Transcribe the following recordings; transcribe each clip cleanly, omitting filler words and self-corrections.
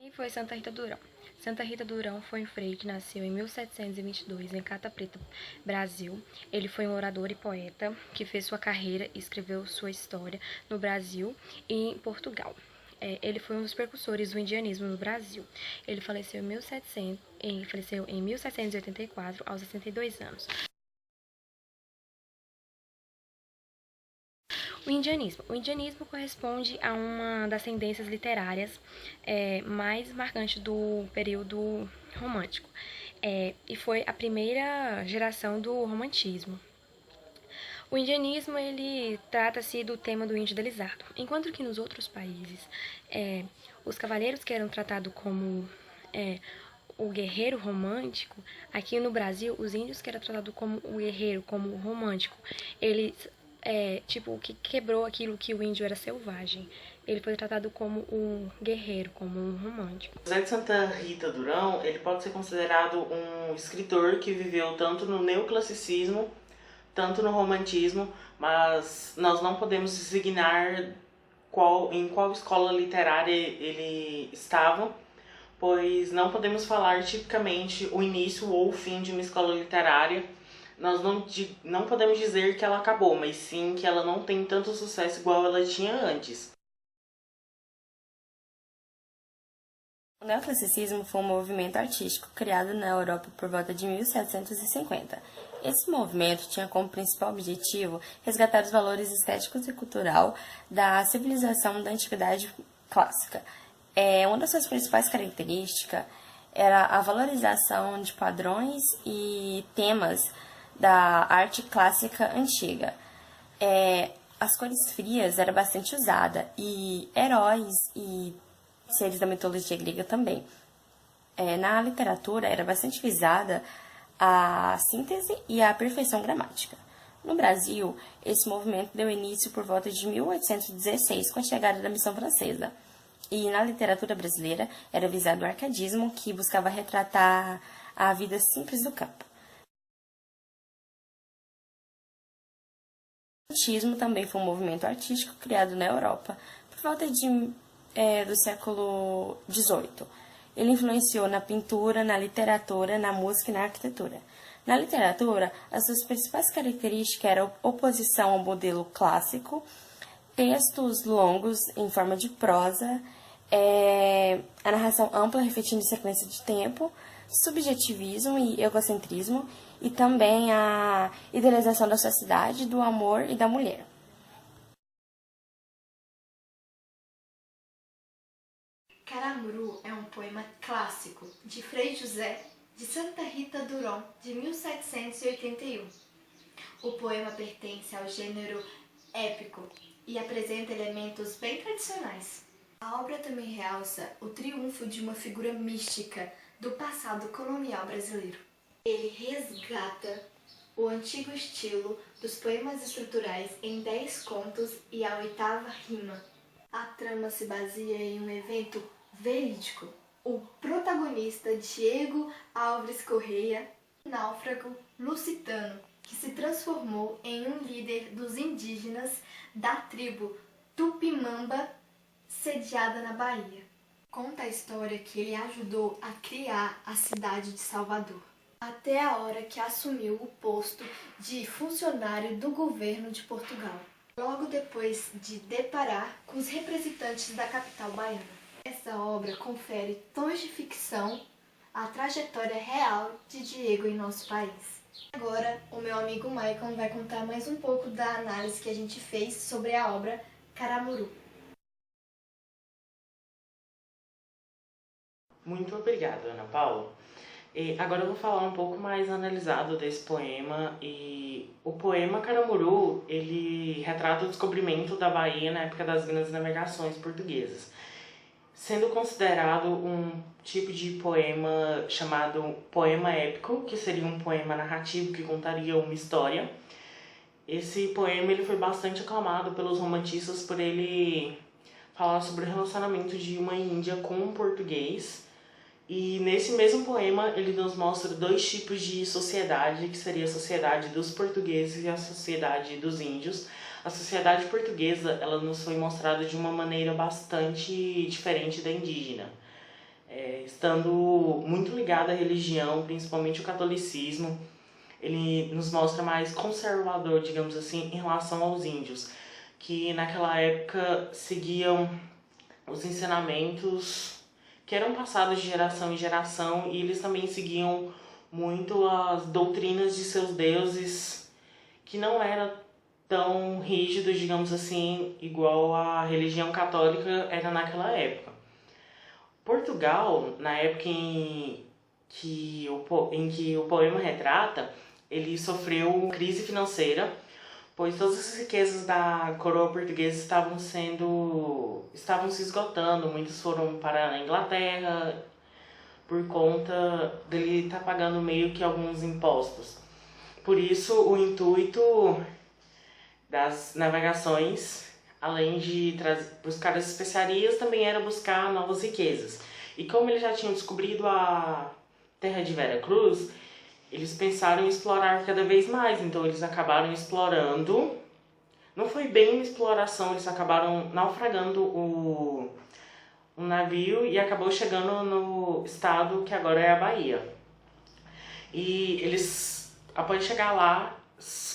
Quem foi Santa Rita Durão? Santa Rita Durão foi um frei que nasceu em 1722 em Cata Preta, Brasil. Ele foi um orador e poeta que fez sua carreira e escreveu sua história no Brasil e em Portugal. Ele foi um dos precursores do indianismo no Brasil. Ele faleceu em 1784, aos 62 anos. O indianismo corresponde a uma das tendências literárias mais marcantes do período romântico, e foi a primeira geração do romantismo. O indianismo ele trata-se do tema do índio idealizado, enquanto que nos outros países os cavaleiros que eram tratados como o guerreiro romântico, aqui no Brasil os índios que eram tratados como o guerreiro, como o romântico, eles tipo, que quebrou aquilo que o índio era selvagem. Ele foi tratado como um guerreiro, como um romântico. José de Santa Rita Durão, ele pode ser considerado um escritor que viveu tanto no neoclassicismo, tanto no romantismo, mas nós não podemos designar em qual escola literária ele estava, pois não podemos falar tipicamente o início ou o fim de uma escola literária. Nós não podemos dizer que ela acabou, mas sim que ela não tem tanto sucesso igual ela tinha antes. O neoclassicismo foi um movimento artístico criado na Europa por volta de 1750. Esse movimento tinha como principal objetivo resgatar os valores estéticos e cultural da civilização da antiguidade clássica. Uma das suas principais características era a valorização de padrões e temas da arte clássica antiga. As cores frias eram bastante usadas e heróis e seres da mitologia grega também. Na literatura era bastante visada a síntese e a perfeição gramática. No Brasil, esse movimento deu início por volta de 1816, com a chegada da missão francesa. E na literatura brasileira era visado o arcadismo, que buscava retratar a vida simples do campo. O romantismo também foi um movimento artístico criado na Europa por volta do século XVIII. Ele influenciou na pintura, na literatura, na música e na arquitetura. Na literatura, as suas principais características eram oposição ao modelo clássico, textos longos em forma de prosa, a narração ampla refletindo sequência de tempo, subjetivismo e egocentrismo, e também a idealização da sociedade, do amor e da mulher. Caramuru é um poema clássico de Frei José de Santa Rita Durão, de 1781. O poema pertence ao gênero épico e apresenta elementos bem tradicionais. A obra também realça o triunfo de uma figura mística do passado colonial brasileiro. Ele resgata o antigo estilo dos poemas estruturais em 10 contos e a 8ª rima. A trama se baseia em um evento verídico. O protagonista, Diego Alves Correia, náufrago lusitano, que se transformou em um líder dos indígenas da tribo Tupimamba, sediada na Bahia. Conta a história que ele ajudou a criar a cidade de Salvador, até a hora que assumiu o posto de funcionário do governo de Portugal, logo depois de deparar com os representantes da capital baiana. Essa obra confere tons de ficção à trajetória real de Diego em nosso país. Agora, o meu amigo Maicon vai contar mais um pouco da análise que a gente fez sobre a obra Caramuru. Muito obrigado, Ana Paula. Agora eu vou falar um pouco mais analisado desse poema. E o poema Caramuru, ele retrata o descobrimento da Bahia na época das grandes navegações portuguesas, sendo considerado um tipo de poema chamado poema épico, que seria um poema narrativo que contaria uma história. Esse poema ele foi bastante aclamado pelos romantistas por ele falar sobre o relacionamento de uma índia com um português. E nesse mesmo poema ele nos mostra 2 tipos de sociedade, que seria a sociedade dos portugueses e a sociedade dos índios. A sociedade portuguesa ela nos foi mostrada de uma maneira bastante diferente da indígena. estando muito ligado à religião, principalmente o catolicismo. Ele nos mostra mais conservador, digamos assim, em relação aos índios, que naquela época seguiam os ensinamentos que eram passados de geração em geração, e eles também seguiam muito as doutrinas de seus deuses, que não era tão rígidos, digamos assim, igual a religião católica era naquela época. Portugal, na época em que o poema retrata, ele sofreu crise financeira, pois todas as riquezas da coroa portuguesa estavam se esgotando. Muitos foram para a Inglaterra por conta dele estar pagando meio que alguns impostos. Por isso, o intuito das navegações, além de buscar as especiarias, também era buscar novas riquezas. E como eles já tinham descobrido a terra de Veracruz, eles pensaram em explorar cada vez mais. Então eles acabaram explorando. Não foi bem uma exploração, eles acabaram naufragando o navio e acabou chegando no estado que agora é a Bahia. E eles, após chegar lá,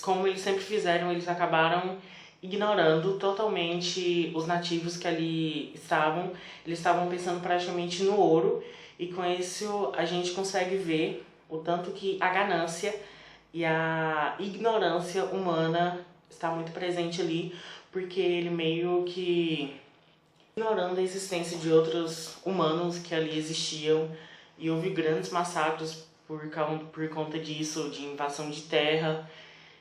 como eles sempre fizeram, eles acabaram ignorando totalmente os nativos que ali estavam. Eles estavam pensando praticamente no ouro, e com isso a gente consegue ver o tanto que a ganância e a ignorância humana está muito presente ali, porque ele meio que ignorando a existência de outros humanos que ali existiam, e houve grandes massacres por conta disso, de invasão de terra.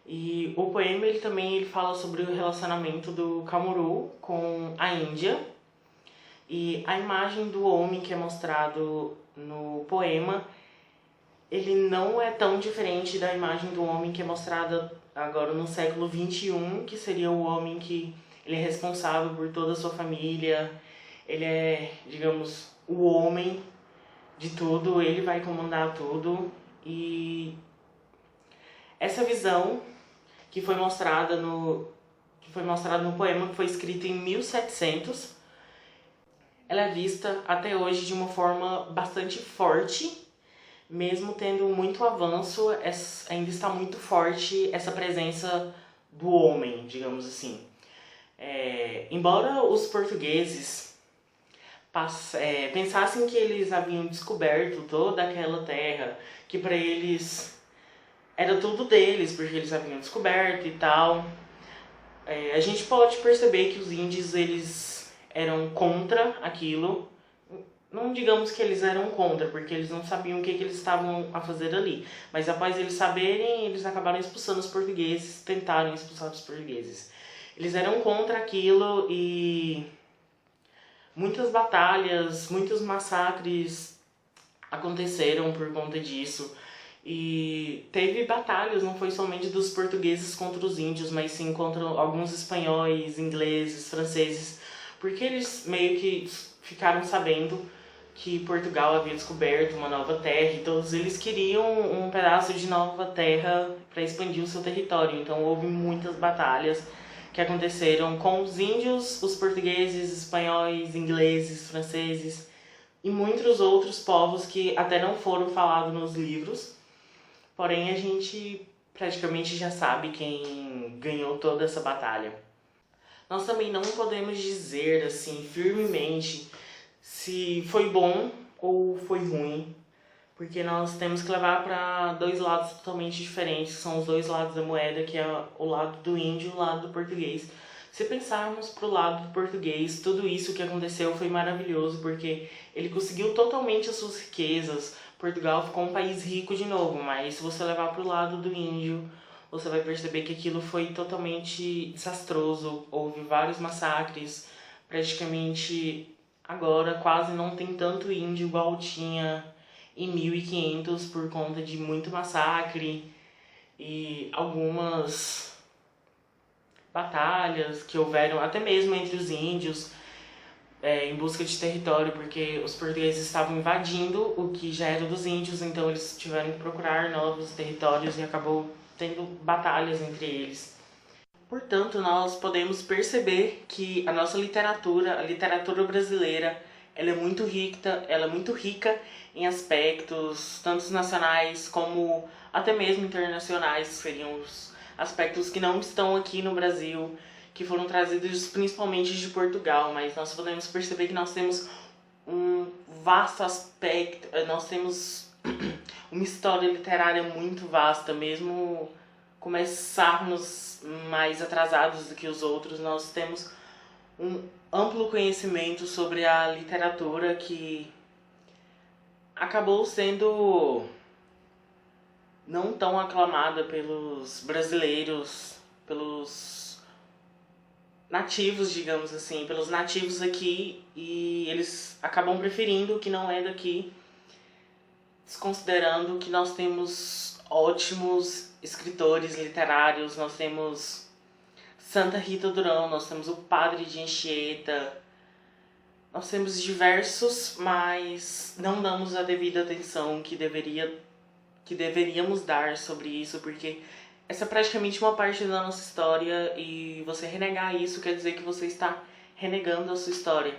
E o poema ele fala sobre o relacionamento do Camuru com a Índia, e a imagem do homem que é mostrado no poema, ele não é tão diferente da imagem do homem que é mostrada agora no século XXI, que seria o homem que ele é responsável por toda a sua família, ele é, digamos, o homem de tudo, ele vai comandar tudo. E essa visão que foi mostrada no poema, que foi escrito em 1700, ela é vista até hoje de uma forma bastante forte. Mesmo tendo muito avanço, ainda está muito forte essa presença do homem, digamos assim. Embora os portugueses pensassem que eles haviam descoberto toda aquela terra, que para eles era tudo deles, porque eles haviam descoberto e tal, a gente pode perceber que os índios eles eram contra aquilo. Não digamos que eles eram contra, porque eles não sabiam o que eles estavam a fazer ali. Mas após eles saberem, eles acabaram expulsando os portugueses, tentaram expulsar os portugueses. Eles eram contra aquilo, e muitas batalhas, muitos massacres aconteceram por conta disso. E teve batalhas, não foi somente dos portugueses contra os índios, mas sim contra alguns espanhóis, ingleses, franceses, porque eles meio que ficaram sabendo que Portugal havia descoberto uma nova terra, e todos eles queriam um pedaço de nova terra para expandir o seu território. Então houve muitas batalhas que aconteceram com os índios, os portugueses, espanhóis, ingleses, franceses e muitos outros povos que até não foram falados nos livros. Porém, a gente praticamente já sabe quem ganhou toda essa batalha. Nós também não podemos dizer assim firmemente se foi bom ou foi ruim, porque nós temos que levar para dois lados totalmente diferentes, que são os dois lados da moeda, que é o lado do índio e o lado do português. Se pensarmos pro lado do português, tudo isso que aconteceu foi maravilhoso, porque ele conseguiu totalmente as suas riquezas. Portugal ficou um país rico de novo, mas se você levar pro lado do índio, você vai perceber que aquilo foi totalmente desastroso. Houve vários massacres, praticamente agora quase não tem tanto índio igual tinha em 1500 por conta de muito massacre e algumas batalhas que houveram até mesmo entre os índios em busca de território, porque os portugueses estavam invadindo o que já era dos índios, então eles tiveram que procurar novos territórios e acabou tendo batalhas entre eles. Portanto, nós podemos perceber que a nossa literatura, a literatura brasileira, ela é muito rica em aspectos, tanto nacionais como até mesmo internacionais, que seriam os aspectos que não estão aqui no Brasil, que foram trazidos principalmente de Portugal, mas nós podemos perceber que nós temos um vasto aspecto, nós temos uma história literária muito vasta, mesmo começarmos mais atrasados do que os outros, nós temos um amplo conhecimento sobre a literatura que acabou sendo não tão aclamada pelos brasileiros, pelos nativos, digamos assim, pelos nativos aqui, e eles acabam preferindo o que não é daqui, desconsiderando que nós temos ótimos escritores literários, nós temos Santa Rita Durão, nós temos o Padre de Anchieta, nós temos diversos, mas não damos a devida atenção que deveríamos dar sobre isso, porque essa é praticamente uma parte da nossa história e você renegar isso quer dizer que você está renegando a sua história.